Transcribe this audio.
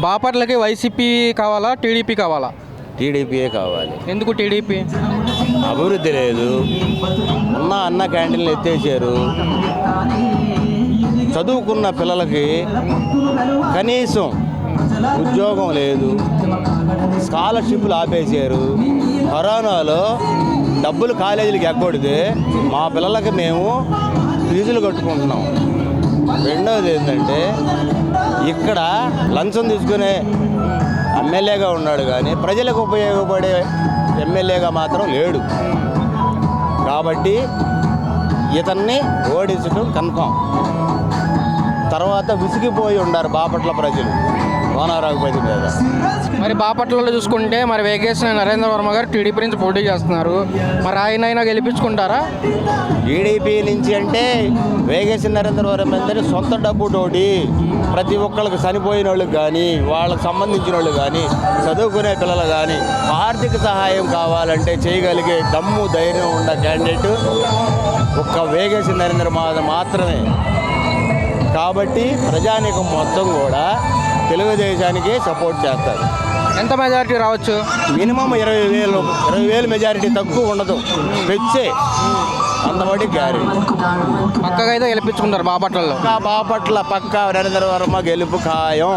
బాపట్లకి YCP కావాలా, TDP కావాలా? టీడీపీయే కావాలి. ఎందుకు టీడీపీ? అభివృద్ధి లేదు, ఉన్న అన్న క్యాంటీన్లు ఎత్తేసారు, చదువుకున్న పిల్లలకి కనీసం ఉద్యోగం లేదు, స్కాలర్షిప్లు ఆపేశారు, కరోనాలో డబ్బులు కాలేజీలకు ఎగ్గొడితే మా పిల్లలకి మేము ఫీజులు కట్టుకుంటున్నాం. రెండవది ఏంటంటే ఇక్కడ లంచం తీసుకునే ఎమ్మెల్యేగా ఉన్నాడు కానీ ప్రజలకు ఉపయోగపడే ఎమ్మెల్యేగా మాత్రం లేడు. కాబట్టి ఇతన్ని ఓడించడం కన్ఫామ్. తర్వాత విసిగిపోయి ఉండారు బాపట్ల ప్రజలు వానారాఘుపతి మీద. మరి బాపట్లలో చూసుకుంటే మరి వేగేసిన నరేంద్ర వర్మ గారు టీడీపీ నుంచి పోటీ చేస్తున్నారు. మరి ఆయనైనా గెలిపించుకుంటారా? టీడీపీ నుంచి అంటే వేగేసిన నరేంద్ర వర్మ అంటే సొంత డబ్బు తోటి ప్రతి ఒక్కళ్ళకి చనిపోయిన వాళ్ళకి కానీ వాళ్ళకి సంబంధించిన వాళ్ళు కానీ చదువుకునే పిల్లలు కానీ ఆర్థిక సహాయం కావాలంటే చేయగలిగే దమ్ము ధైర్యం ఉన్న క్యాండిడేట్ ఒక్క వేగేసిన నరేంద్ర మాత్రమే. కాబట్టి ప్రజానీకం మొత్తం కూడా తెలుగుదేశానికి సపోర్ట్ చేస్తారు. ఎంత మెజారిటీ రావచ్చు? మినిమం 20,000 మెజారిటీ తక్కువ ఉండదు. పెంచే అంతబడి గ్యారెంటీ. పక్కగా అయితే గెలిపించుకుంటారు బాపట్లలో. బాపట్ల పక్క నరేంద్ర వర్మ గెలుపు ఖాయం.